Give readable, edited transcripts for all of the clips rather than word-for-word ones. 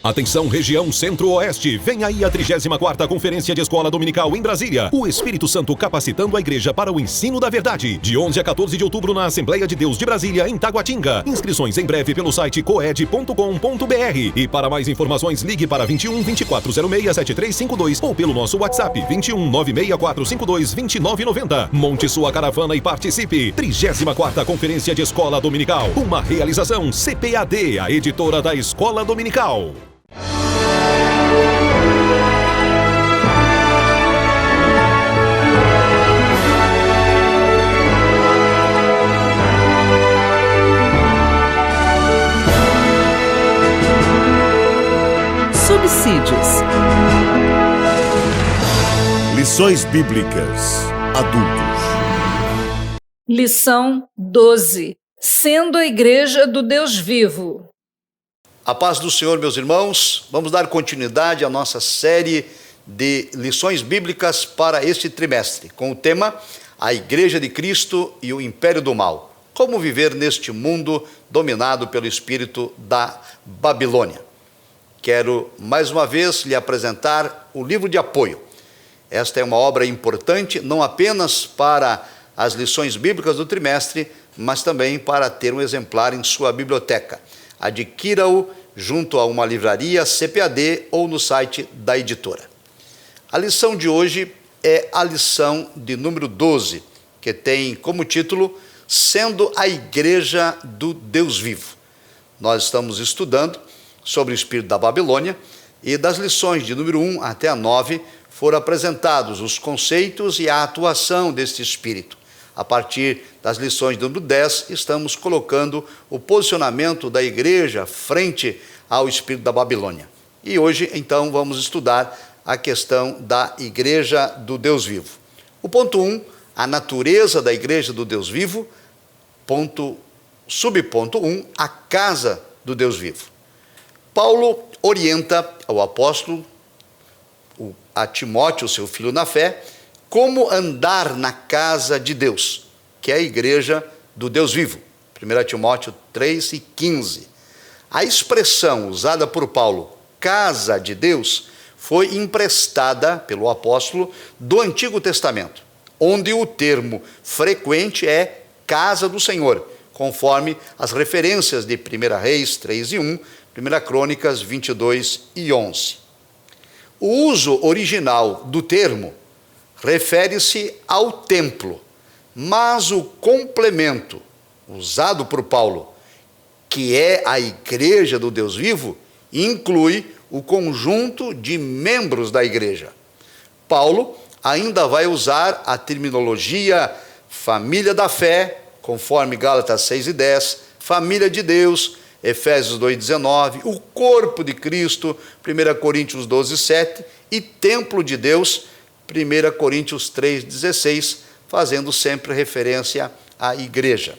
Atenção, região Centro-Oeste, vem aí a 34ª Conferência de Escola Dominical em Brasília. O Espírito Santo capacitando a igreja para o ensino da verdade. De 11 a 14 de outubro na Assembleia de Deus de Brasília, em Taguatinga. Inscrições em breve pelo site coed.com.br. E para mais informações, ligue para 21 2406 7352 ou pelo nosso WhatsApp 21 96452 2990. Monte sua caravana e participe. 34ª Conferência de Escola Dominical. Uma realização CPAD, a editora da Escola Dominical. Subsídios. Lições Bíblicas Adultos. Lição 12. Sendo a Igreja do Deus Vivo. A paz do Senhor, meus irmãos. Vamos dar continuidade à nossa série de lições bíblicas para este trimestre, com o tema A Igreja de Cristo e o Império do Mal. Como viver neste mundo dominado pelo espírito da Babilônia. Quero, mais uma vez, lhe apresentar o livro de apoio. Esta é uma obra importante, não apenas para as lições bíblicas do trimestre, mas também para ter um exemplar em sua biblioteca. Adquira-o junto a uma livraria CPAD ou no site da editora. A lição de hoje é a lição de número 12, que tem como título Sendo a Igreja do Deus Vivo. Nós estamos estudando sobre o espírito da Babilônia e das lições de número 1 até a 9 foram apresentados os conceitos e a atuação deste espírito. A partir das lições do número 10, estamos colocando o posicionamento da igreja frente ao espírito da Babilônia. E hoje, então, vamos estudar a questão da igreja do Deus vivo. O ponto 1, a natureza da igreja do Deus vivo. Subponto 1, a casa do Deus vivo. Paulo orienta ao apóstolo, a Timóteo, seu filho na fé, como andar na casa de Deus, que é a igreja do Deus vivo. 1 Timóteo 3:15. A expressão usada por Paulo, casa de Deus, foi emprestada pelo apóstolo do Antigo Testamento, onde o termo frequente é casa do Senhor, conforme as referências de 1 Reis 3:1, 1 Crônicas 22:11. O uso original do termo refere-se ao templo, mas o complemento usado por Paulo, que é a igreja do Deus vivo, inclui o conjunto de membros da igreja. Paulo ainda vai usar a terminologia família da fé, conforme Gálatas 6:10, família de Deus, Efésios 2:19, o corpo de Cristo, 1 Coríntios 12:7, e templo de Deus, 1 Coríntios 3:16, fazendo sempre referência à igreja.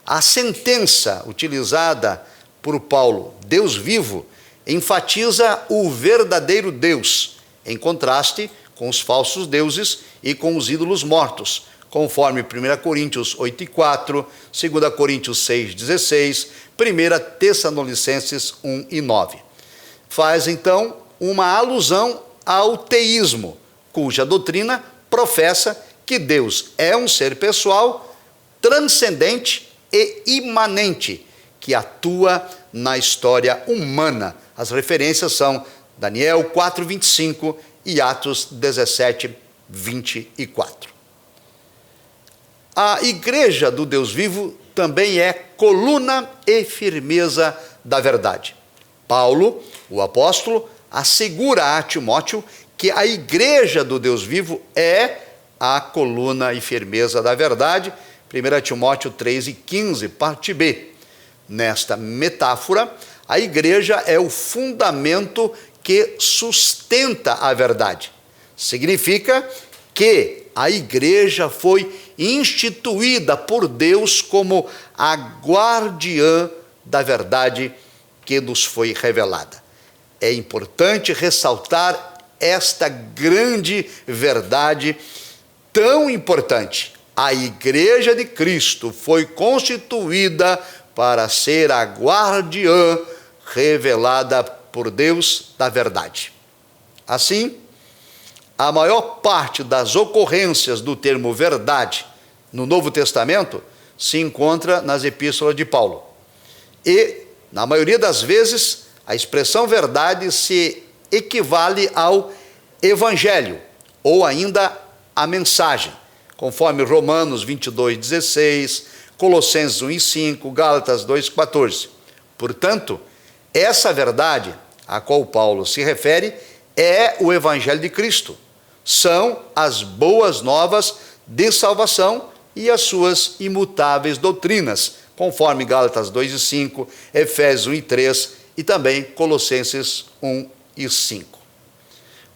A sentença utilizada por Paulo, Deus vivo, enfatiza o verdadeiro Deus, em contraste com os falsos deuses e com os ídolos mortos, conforme 1 Coríntios 8:4, 2 Coríntios 6:16, 1 Tessalonicenses 1:9. Faz, então, uma alusão ao teísmo, cuja doutrina professa que Deus é um ser pessoal, transcendente e imanente, que atua na história humana. As referências são Daniel 4:25 e Atos 17:24. A igreja do Deus vivo também é coluna e firmeza da verdade. Paulo, o apóstolo, assegura a Timóteo que a igreja do Deus vivo é a coluna e firmeza da verdade. 1 Timóteo 3:15, parte B. Nesta metáfora, a igreja é o fundamento que sustenta a verdade. Significa que a igreja foi instituída por Deus como a guardiã da verdade que nos foi revelada. É importante ressaltar esta grande verdade, tão importante. A igreja de Cristo foi constituída para ser a guardiã, revelada por Deus da verdade. Assim, a maior parte das ocorrências do termo verdade no Novo Testamento se encontra nas epístolas de Paulo. E, na maioria das vezes, a expressão verdade se equivale ao evangelho, ou ainda a mensagem, conforme Romanos 22:16, Colossenses 1:5, Gálatas 2:14. Portanto, essa verdade a qual Paulo se refere é o evangelho de Cristo. São as boas novas de salvação e as suas imutáveis doutrinas, conforme Gálatas 2:5, Efésios 1:3 e também Colossenses 1:5.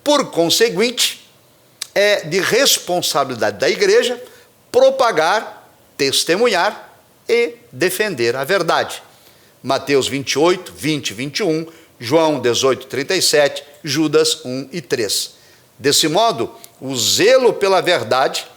Por conseguinte, é de responsabilidade da igreja propagar, testemunhar e defender a verdade. Mateus 28, 20 e 21, João 18, 37, Judas 1 e 3. Desse modo, o zelo pela verdade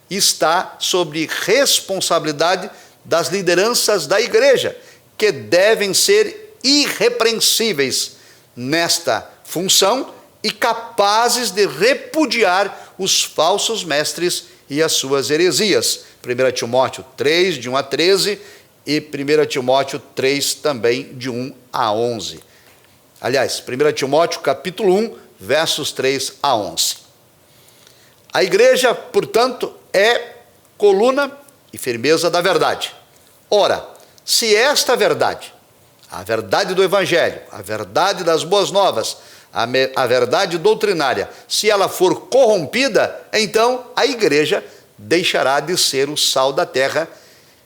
está sob responsabilidade das lideranças da igreja, que devem ser irrepreensíveis nesta função e capazes de repudiar os falsos mestres e as suas heresias. 1 Timóteo 3, de 1 a 13 e 1 Timóteo 3, também de 1 a 11. Aliás, 1 Timóteo capítulo 1, versos 3 a 11. A igreja, portanto, é coluna e firmeza da verdade. Ora, se esta verdade, a verdade do evangelho, a verdade das boas novas, a verdade doutrinária, se ela for corrompida, então a igreja deixará de ser o sal da terra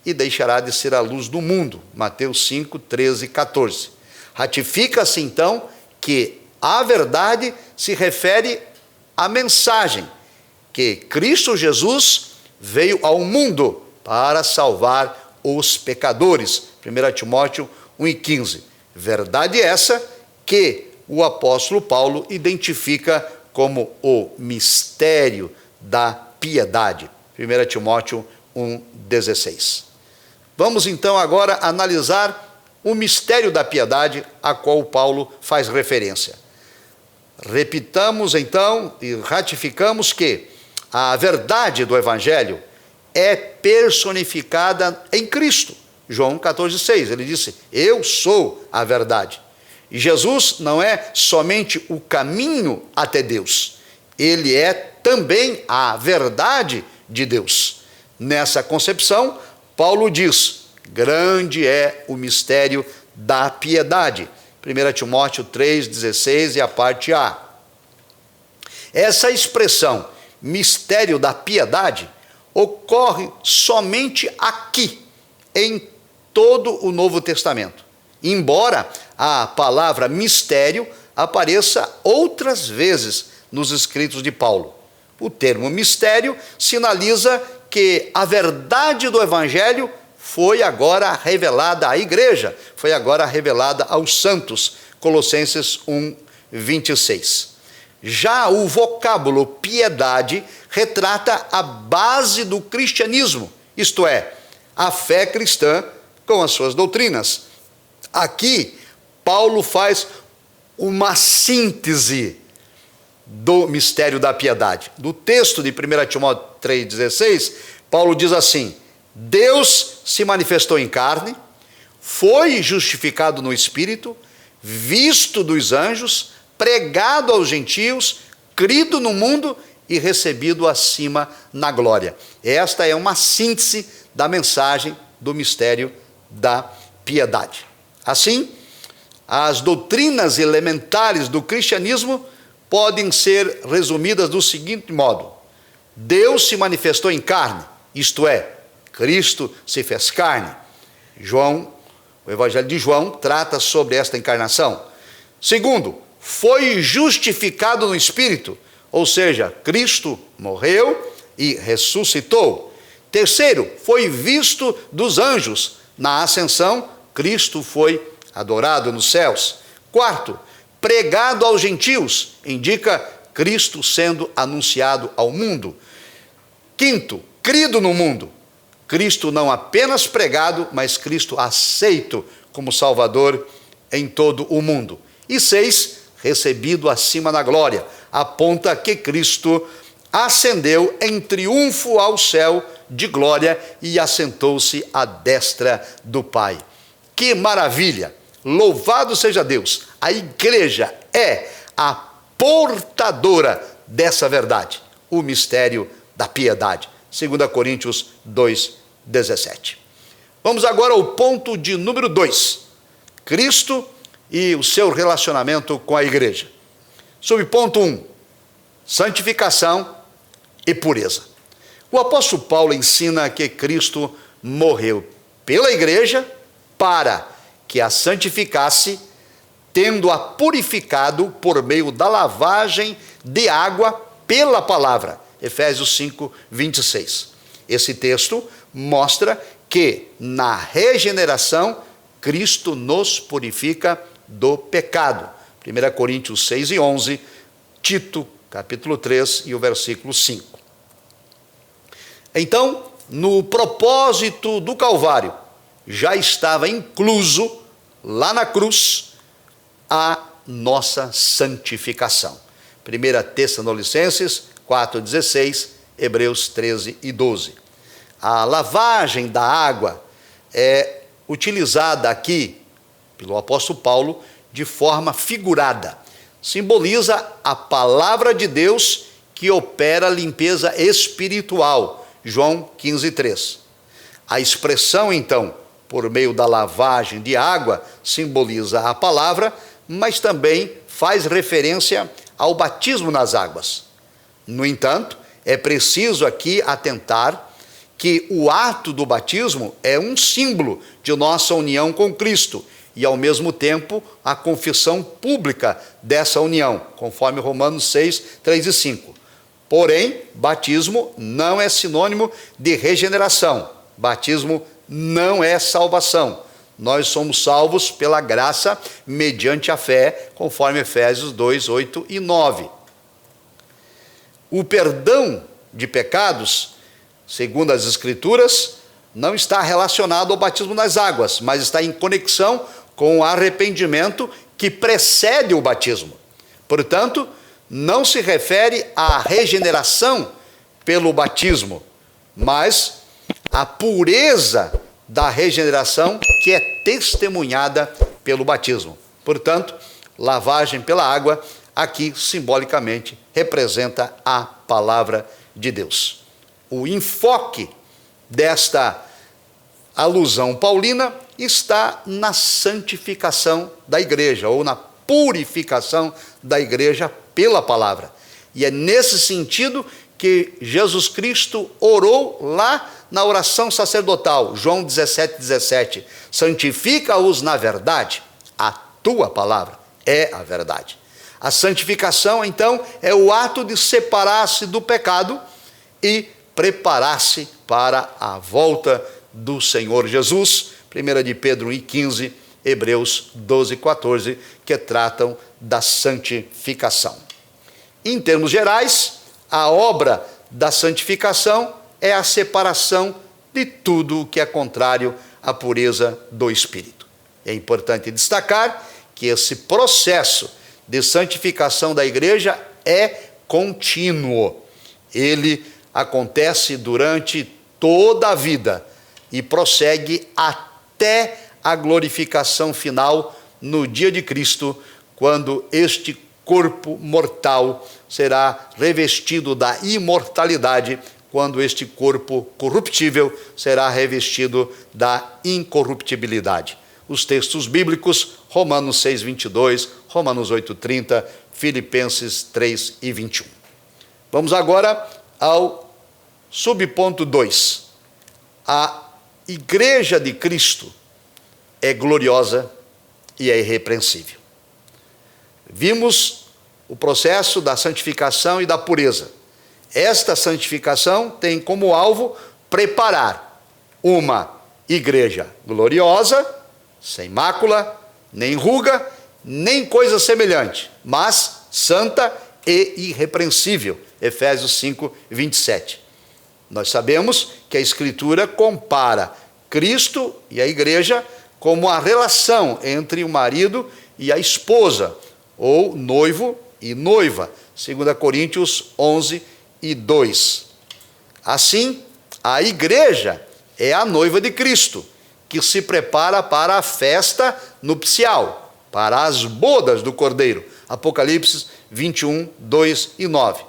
e deixará de ser a luz do mundo. Mateus 5, 13 e 14. Ratifica-se então que a verdade se refere à mensagem que Cristo Jesus veio ao mundo para salvar os pecadores. 1 Timóteo 1:15. Verdade essa que o apóstolo Paulo identifica como o mistério da piedade. 1 Timóteo 1:16. Vamos então agora analisar o mistério da piedade a qual Paulo faz referência. Repitamos então e ratificamos que a verdade do evangelho é personificada em Cristo. João 14,6, ele disse: eu sou a verdade. E Jesus não é somente o caminho até Deus, ele é também a verdade de Deus. Nessa concepção, Paulo diz: grande é o mistério da piedade. 1 Timóteo 3,16 e a parte A. Essa expressão, mistério da piedade, ocorre somente aqui, em todo o Novo Testamento. Embora a palavra mistério apareça outras vezes nos escritos de Paulo. O termo mistério sinaliza que a verdade do evangelho foi agora revelada à igreja, foi agora revelada aos santos. Colossenses 1:26. Já o vocábulo piedade retrata a base do cristianismo, isto é, a fé cristã com as suas doutrinas. Aqui, Paulo faz uma síntese do mistério da piedade. Do texto de 1 Timóteo 3,16, Paulo diz assim: Deus se manifestou em carne, foi justificado no Espírito, visto dos anjos, pregado aos gentios, crido no mundo e recebido acima na glória. Esta é uma síntese da mensagem do mistério da piedade. Assim, as doutrinas elementares do cristianismo podem ser resumidas do seguinte modo: Deus se manifestou em carne, isto é, Cristo se fez carne. O Evangelho de João trata sobre esta encarnação. Segundo, foi justificado no Espírito, ou seja, Cristo morreu e ressuscitou. Terceiro, foi visto dos anjos. Na ascensão, Cristo foi adorado nos céus. Quarto, pregado aos gentios, indica Cristo sendo anunciado ao mundo. Quinto, crido no mundo. Cristo não apenas pregado, mas Cristo aceito como Salvador em todo o mundo. E 6, recebido acima na glória, aponta que Cristo ascendeu em triunfo ao céu de glória e assentou-se à destra do Pai. Que maravilha! Louvado seja Deus! A igreja é a portadora dessa verdade, o mistério da piedade. 2 Coríntios 2:17. Vamos agora ao ponto de número 2. Cristo e o seu relacionamento com a igreja. Subponto 1. Santificação e pureza. O apóstolo Paulo ensina que Cristo morreu pela igreja para que a santificasse, tendo-a purificado por meio da lavagem de água pela palavra. Efésios 5:26. Esse texto mostra que na regeneração Cristo nos purifica do pecado. 1 Coríntios 6:11, Tito, capítulo 3 e o versículo 5. Então, no propósito do Calvário, já estava incluso lá na cruz a nossa santificação. 1 Tessalonicenses 4:16, Hebreus 13:12. A lavagem da água é utilizada aqui pelo apóstolo Paulo de forma figurada. Simboliza a palavra de Deus que opera a limpeza espiritual. João 15:3. A expressão, então, por meio da lavagem de água, simboliza a palavra, mas também faz referência ao batismo nas águas. No entanto, é preciso aqui atentar que o ato do batismo é um símbolo de nossa união com Cristo e, ao mesmo tempo, a confissão pública dessa união, conforme Romanos 6, 3 e 5. Porém, batismo não é sinônimo de regeneração. Batismo não é salvação. Nós somos salvos pela graça mediante a fé, conforme Efésios 2, 8 e 9. O perdão de pecados, segundo as Escrituras, não está relacionado ao batismo nas águas, mas está em conexão com o arrependimento que precede o batismo. Portanto, não se refere à regeneração pelo batismo, mas à pureza da regeneração que é testemunhada pelo batismo. Portanto, lavagem pela água aqui simbolicamente representa a palavra de Deus. O enfoque desta alusão paulina está na santificação da igreja, ou na purificação da igreja pela palavra. E é nesse sentido que Jesus Cristo orou lá na oração sacerdotal, João 17:17. Santifica-os na verdade, a tua palavra é a verdade. A santificação, então, é o ato de separar-se do pecado e preparar-se para a volta do Senhor Jesus. 1 de Pedro 1:15, Hebreus 12:14, que tratam da santificação. Em termos gerais, a obra da santificação é a separação de tudo o que é contrário à pureza do Espírito. É importante destacar que esse processo de santificação da igreja é contínuo. Ele acontece durante toda a vida e prossegue até a glorificação final no dia de Cristo, quando este corpo mortal será revestido da imortalidade, quando este corpo corruptível será revestido da incorruptibilidade. Os textos bíblicos, Romanos 6:22, Romanos 8:30, Filipenses 3:21. Vamos agora ao subponto 2. A igreja de Cristo é gloriosa e é irrepreensível. Vimos o processo da santificação e da pureza. Esta santificação tem como alvo preparar uma igreja gloriosa, sem mácula, nem ruga, nem coisa semelhante, mas santa e irrepreensível. Efésios 5:27. Nós sabemos que a Escritura compara Cristo e a igreja como a relação entre o marido e a esposa, ou noivo e noiva, 2 Coríntios 11:2. Assim, a igreja é a noiva de Cristo, que se prepara para a festa nupcial, para as bodas do Cordeiro, Apocalipse 21:2-9.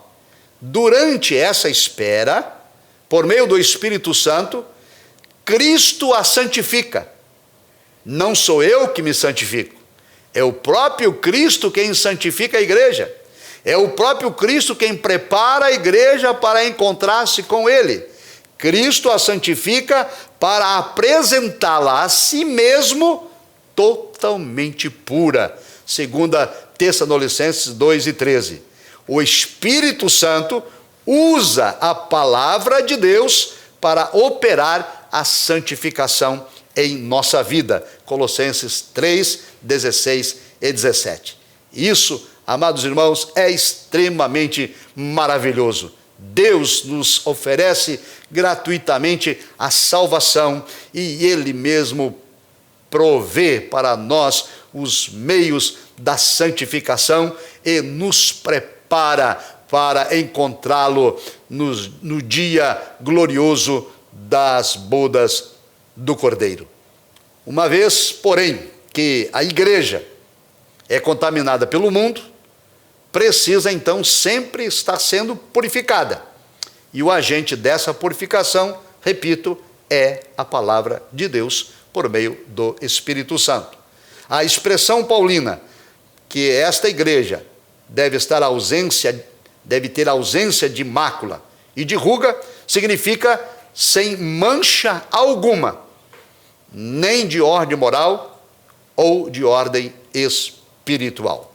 Durante essa espera, por meio do Espírito Santo, Cristo a santifica. Não sou eu que me santifico, é o próprio Cristo quem santifica a igreja. É o próprio Cristo quem prepara a igreja para encontrar-se com Ele. Cristo a santifica para apresentá-la a si mesmo totalmente pura. 2 Tessalonicenses 2:13. O Espírito Santo usa a palavra de Deus para operar a santificação em nossa vida. Colossenses 3:16 e 17. Isso, amados irmãos, é extremamente maravilhoso. Deus nos oferece gratuitamente a salvação e Ele mesmo provê para nós os meios da santificação e nos prepara para encontrá-lo no dia glorioso das bodas do Cordeiro. Uma vez, porém, que a igreja é contaminada pelo mundo, precisa então sempre estar sendo purificada. E o agente dessa purificação, repito, é a palavra de Deus por meio do Espírito Santo. A expressão paulina que esta igreja deve ter ausência de mácula e de ruga, significa sem mancha alguma, nem de ordem moral ou de ordem espiritual.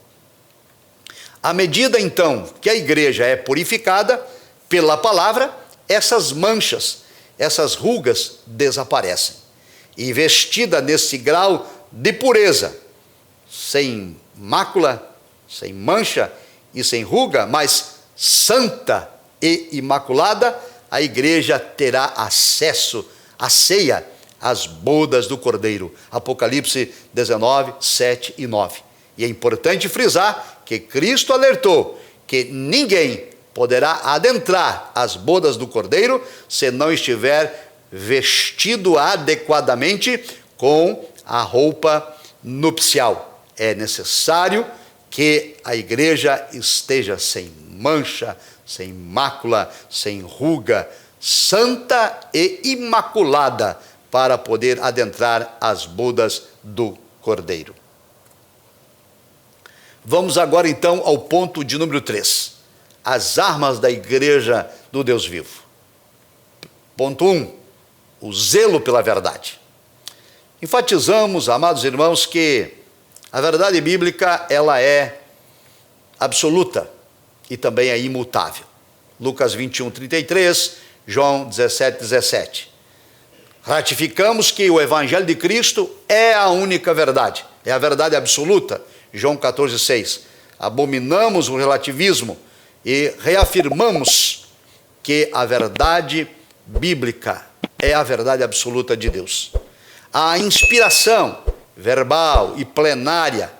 À medida, então, que a igreja é purificada pela palavra, essas manchas, essas rugas desaparecem. E vestida nesse grau de pureza, sem mácula, sem mancha e sem ruga, mas santa e imaculada, a igreja terá acesso à ceia, às bodas do Cordeiro. Apocalipse 19:7-9. E é importante frisar que Cristo alertou que ninguém poderá adentrar as bodas do Cordeiro se não estiver vestido adequadamente com a roupa nupcial. É necessário que a igreja esteja sem mancha, sem mácula, sem ruga, santa e imaculada, para poder adentrar as bodas do Cordeiro. Vamos agora então ao ponto de número 3. As armas da igreja do Deus vivo. Ponto 1. O zelo pela verdade. Enfatizamos, amados irmãos, que a verdade bíblica, ela é absoluta e também é imutável. Lucas 21:33, João 17:17. Ratificamos que o Evangelho de Cristo é a única verdade, é a verdade absoluta, João 14:6. Abominamos o relativismo e reafirmamos que a verdade bíblica é a verdade absoluta de Deus. A inspiração verbal e plenária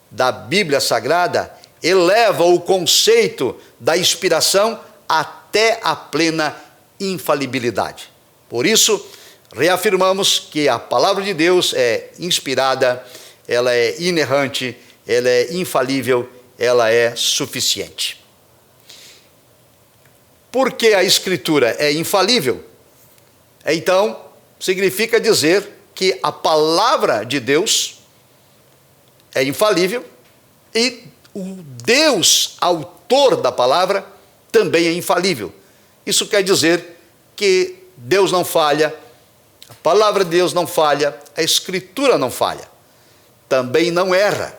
da Bíblia Sagrada eleva o conceito da inspiração até a plena infalibilidade. Por isso, reafirmamos que a palavra de Deus é inspirada, ela é inerrante, ela é infalível, ela é suficiente. Porque a Escritura é infalível, então significa dizer que a palavra de Deus é infalível e o Deus, autor da palavra, também é infalível. Isso quer dizer que Deus não falha, a palavra de Deus não falha, a Escritura não falha, também não erra.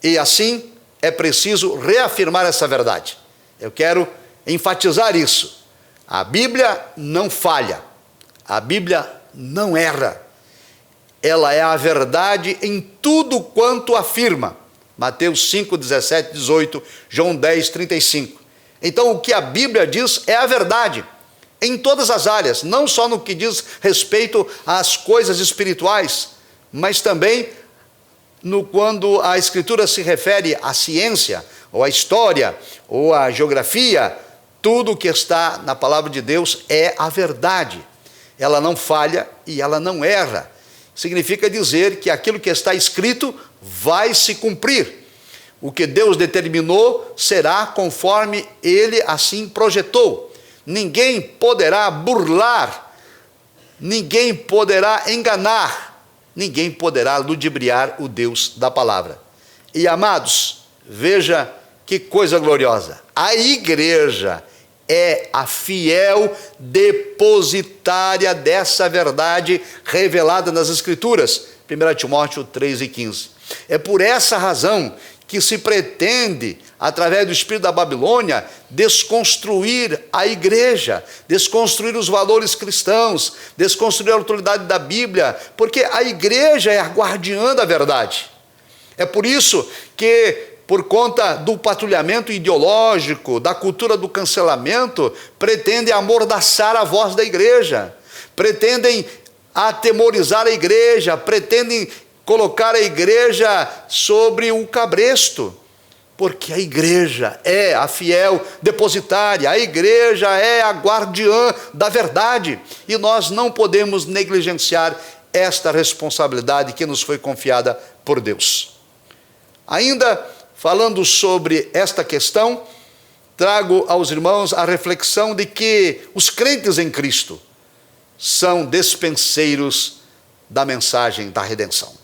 E assim é preciso reafirmar essa verdade. Eu quero enfatizar isso. A Bíblia não falha, a Bíblia não erra. Ela é a verdade em tudo quanto afirma. Mateus 5:17-18, João 10:35. Então, o que a Bíblia diz é a verdade em todas as áreas, não só no que diz respeito às coisas espirituais, mas também quando a Escritura se refere à ciência, ou à história, ou à geografia, tudo que está na palavra de Deus é a verdade. Ela não falha e ela não erra. Significa dizer que aquilo que está escrito vai se cumprir. O que Deus determinou será conforme Ele assim projetou. Ninguém poderá burlar, ninguém poderá enganar, ninguém poderá ludibriar o Deus da palavra. E amados, veja que coisa gloriosa. A igreja é a fiel depositária dessa verdade revelada nas Escrituras. 1 Timóteo 3:15. É por essa razão que se pretende, através do espírito da Babilônia, desconstruir a igreja, desconstruir os valores cristãos, desconstruir a autoridade da Bíblia, porque a igreja é a guardiã da verdade. É por isso que, por conta do patrulhamento ideológico, da cultura do cancelamento, pretendem amordaçar a voz da igreja, pretendem atemorizar a igreja, pretendem colocar a igreja sobre o cabresto, porque a igreja é a fiel depositária, a igreja é a guardiã da verdade, e nós não podemos negligenciar esta responsabilidade que nos foi confiada por Deus. Ainda falando sobre esta questão, trago aos irmãos a reflexão de que os crentes em Cristo são despenseiros da mensagem da redenção.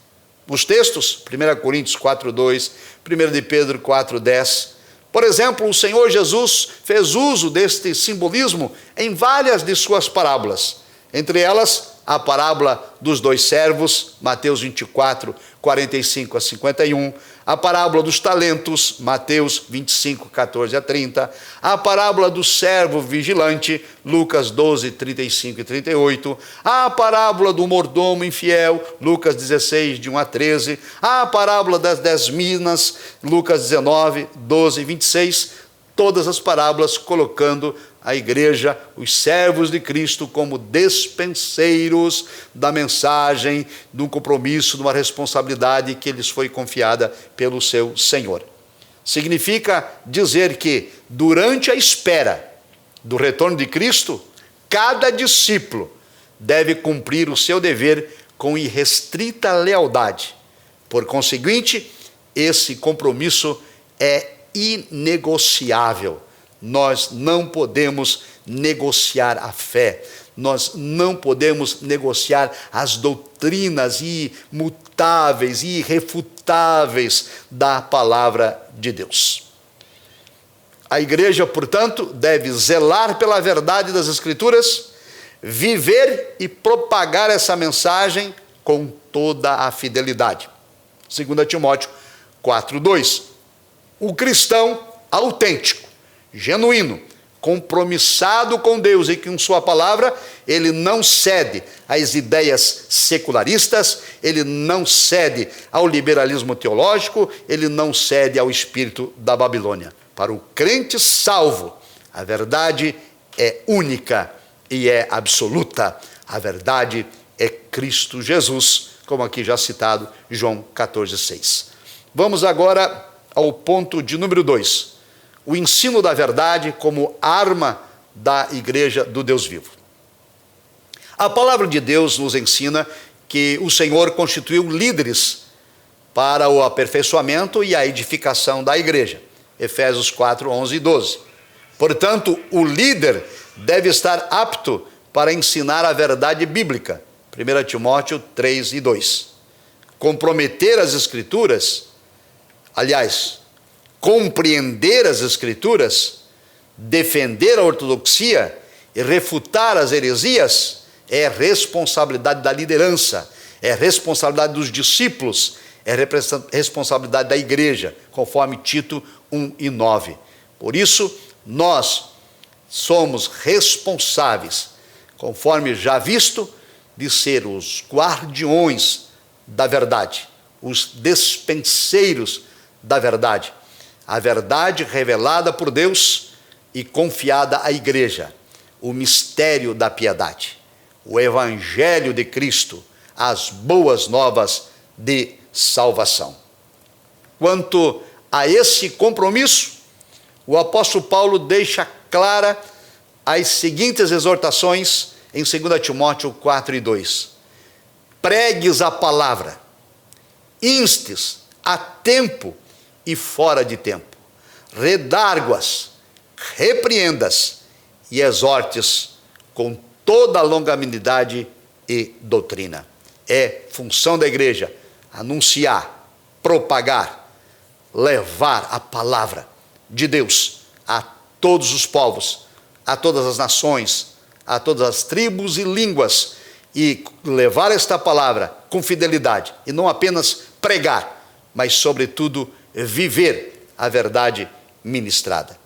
Os textos, 1 Coríntios 4:2, 1 de Pedro 4:10, por exemplo, o Senhor Jesus fez uso deste simbolismo em várias de suas parábolas, entre elas a parábola dos 2 servos, Mateus 24, 45 a 51, a parábola dos talentos, Mateus 25, 14 a 30, a parábola do servo vigilante, Lucas 12, 35 e 38, a parábola do mordomo infiel, Lucas 16, de 1 a 13, a parábola das 10 minas, Lucas 19, 12 e 26, todas as parábolas colocando a igreja, os servos de Cristo, como despenseiros da mensagem, de um compromisso, de uma responsabilidade que lhes foi confiada pelo seu Senhor. Significa dizer que, durante a espera do retorno de Cristo, cada discípulo deve cumprir o seu dever com irrestrita lealdade. Por conseguinte, esse compromisso é inegociável. Nós não podemos negociar a fé, nós não podemos negociar as doutrinas imutáveis e irrefutáveis da palavra de Deus. A igreja, portanto, deve zelar pela verdade das Escrituras, viver e propagar essa mensagem com toda a fidelidade. 2 Timóteo 4:2. O cristão autêntico, genuíno, compromissado com Deus e com sua palavra, ele não cede às ideias secularistas, ele não cede ao liberalismo teológico, ele não cede ao espírito da Babilônia. Para o crente salvo, a verdade é única e é absoluta. A verdade é Cristo Jesus, como aqui já citado, João 14:6. Vamos agora ao ponto de número 2. O ensino da verdade como arma da igreja do Deus vivo. A palavra de Deus nos ensina que o Senhor constituiu líderes para o aperfeiçoamento e a edificação da igreja. Efésios 4, 11 e 12. Portanto, o líder deve estar apto para ensinar a verdade bíblica. 1 Timóteo 3 e 2. Comprometer as Escrituras, compreender as Escrituras, defender a ortodoxia e refutar as heresias é responsabilidade da liderança, é responsabilidade dos discípulos, é responsabilidade da igreja, conforme Tito 1 e 9. Por isso, nós somos responsáveis, conforme já visto, de ser os guardiões da verdade, os despenseiros da verdade. A verdade revelada por Deus e confiada à igreja, o mistério da piedade, o evangelho de Cristo, as boas novas de salvação. Quanto a esse compromisso, o apóstolo Paulo deixa clara as seguintes exortações em 2 Timóteo 4:2. Pregues a palavra, instes a tempo e fora de tempo, redarguas, repreendas e exortes com toda a longanimidade e doutrina. É função da igreja anunciar, propagar, levar a palavra de Deus a todos os povos, a todas as nações, a todas as tribos e línguas, e levar esta palavra com fidelidade, e não apenas pregar, mas sobretudo viver a verdade ministrada.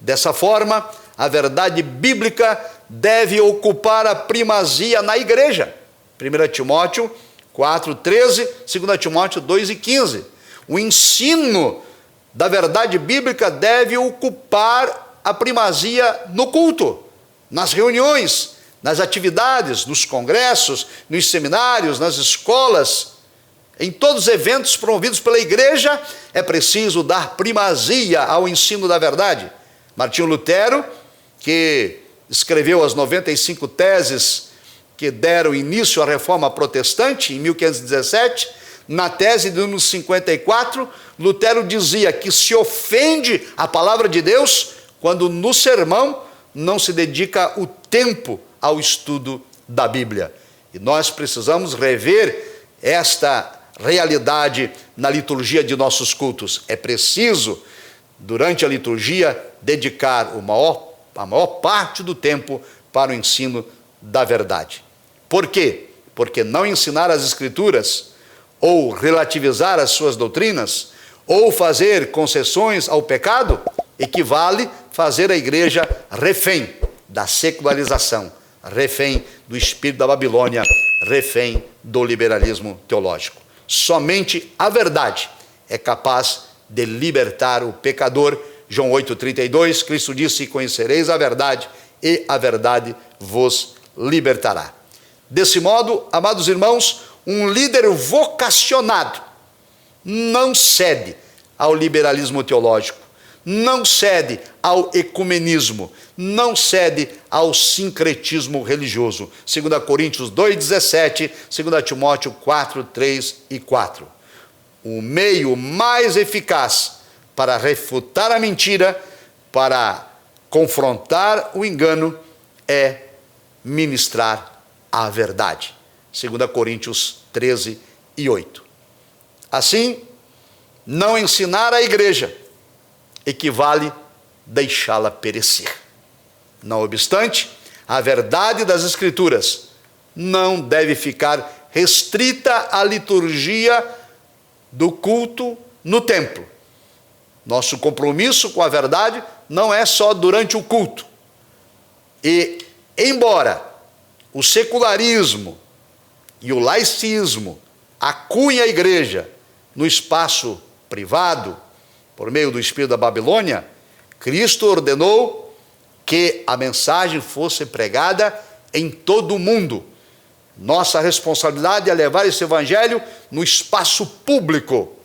Dessa forma, a verdade bíblica deve ocupar a primazia na igreja. 1 Timóteo 4:13, 2 Timóteo 2:15. O ensino da verdade bíblica deve ocupar a primazia no culto, nas reuniões, nas atividades, nos congressos, nos seminários, nas escolas, em todos os eventos promovidos pela igreja. É preciso dar primazia ao ensino da verdade. Martinho Lutero, que escreveu as 95 teses que deram início à reforma protestante em 1517, na tese de número 54, Lutero dizia que se ofende a palavra de Deus quando no sermão não se dedica o tempo ao estudo da Bíblia. E nós precisamos rever esta realidade na liturgia de nossos cultos. É preciso, durante a liturgia, dedicar a maior parte do tempo para o ensino da verdade. Por quê? Porque não ensinar as Escrituras, ou relativizar as suas doutrinas, ou fazer concessões ao pecado, equivale fazer a igreja refém da secularização, refém do espírito da Babilônia, refém do liberalismo teológico. Somente a verdade é capaz de libertar o pecador. João 8:32, Cristo disse: conhecereis a verdade, e a verdade vos libertará. Desse modo, amados irmãos, um líder vocacionado não cede ao liberalismo teológico, não cede ao ecumenismo, não cede ao sincretismo religioso. 2 Coríntios 2:17, 2 Timóteo 4:3 e 4. O meio mais eficaz para refutar a mentira, para confrontar o engano, é ministrar a verdade. 2 Coríntios 13:8. Assim, não ensinar a igreja equivale deixá-la perecer. Não obstante, a verdade das Escrituras não deve ficar restrita à liturgia do culto no templo. Nosso compromisso com a verdade não é só durante o culto. E, embora o secularismo e o laicismo acuem a igreja no espaço privado, por meio do espírito da Babilônia, Cristo ordenou que a mensagem fosse pregada em todo o mundo. Nossa responsabilidade é levar esse evangelho no espaço público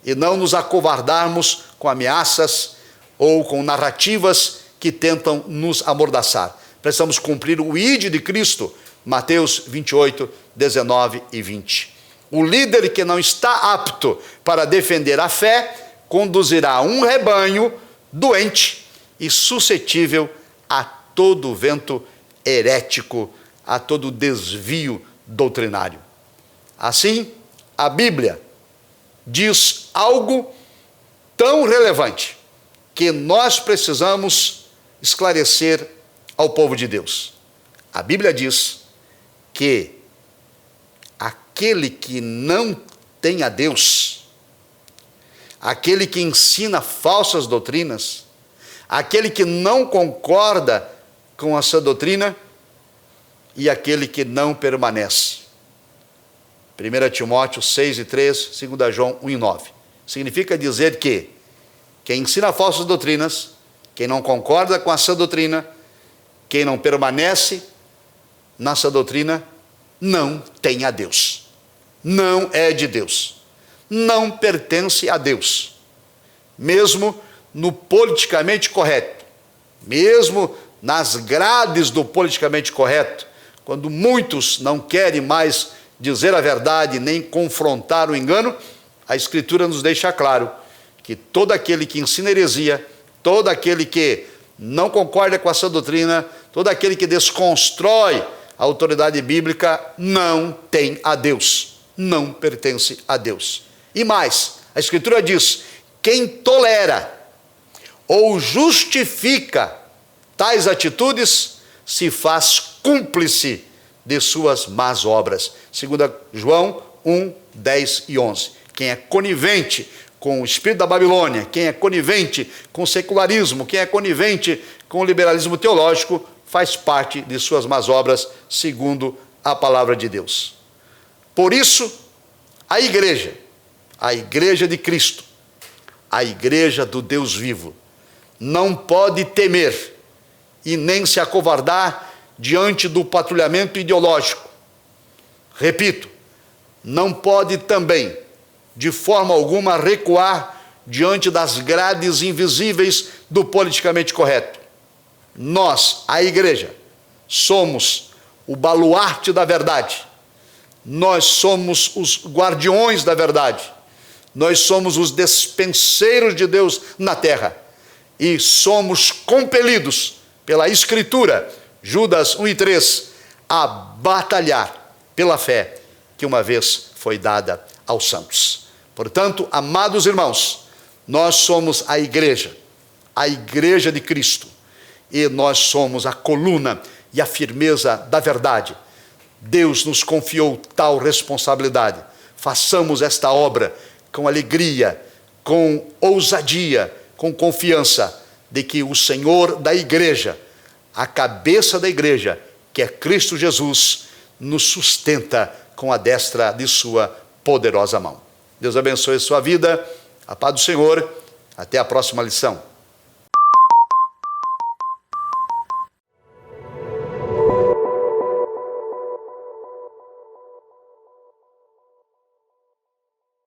e não nos acovardarmos com ameaças ou com narrativas que tentam nos amordaçar. Precisamos cumprir o ide de Cristo, Mateus 28, 19 e 20. O líder que não está apto para defender a fé conduzirá um rebanho doente e suscetível a todo vento herético, a todo desvio doutrinário. Assim, a Bíblia diz algo tão relevante que nós precisamos esclarecer ao povo de Deus. A Bíblia diz que aquele que não tem a Deus, aquele que ensina falsas doutrinas, aquele que não concorda com a sua doutrina e aquele que não permanece. 1 Timóteo 6:3, 2 João 1:9. Significa dizer que quem ensina falsas doutrinas, quem não concorda com a sua doutrina, quem não permanece na sua doutrina, não tem a Deus. Não é de Deus. Não pertence a Deus. Mesmo no politicamente correto, mesmo nas grades do politicamente correto, quando muitos não querem mais dizer a verdade nem confrontar o engano, a Escritura nos deixa claro que todo aquele que ensina heresia, todo aquele que não concorda com a sua doutrina, todo aquele que desconstrói a autoridade bíblica, não tem a Deus, não pertence a Deus. E mais, a Escritura diz: quem tolera ou justifica tais atitudes se faz cúmplice de suas más obras. 2 João 1, 10 e 11. Quem é conivente com o espírito da Babilônia, quem é conivente com o secularismo, quem é conivente com o liberalismo teológico, faz parte de suas más obras, segundo a palavra de Deus. Por isso, a igreja de Cristo, a igreja do Deus vivo, não pode temer e nem se acovardar diante do patrulhamento ideológico. Repito, não pode também, de forma alguma, recuar diante das grades invisíveis do politicamente correto. Nós, a igreja, somos o baluarte da verdade. Nós somos os guardiões da verdade. Nós somos os despenseiros de Deus na terra. E somos compelidos pela Escritura, Judas 1 e 3, a batalhar pela fé que uma vez foi dada aos santos. Portanto, amados irmãos, nós somos a igreja de Cristo, e nós somos a coluna e a firmeza da verdade. Deus nos confiou tal responsabilidade. Façamos esta obra com alegria, com ousadia, com confiança de que o Senhor da igreja, a cabeça da igreja, que é Cristo Jesus, nos sustenta com a destra de sua poderosa mão. Deus abençoe a sua vida, a paz do Senhor, até a próxima lição.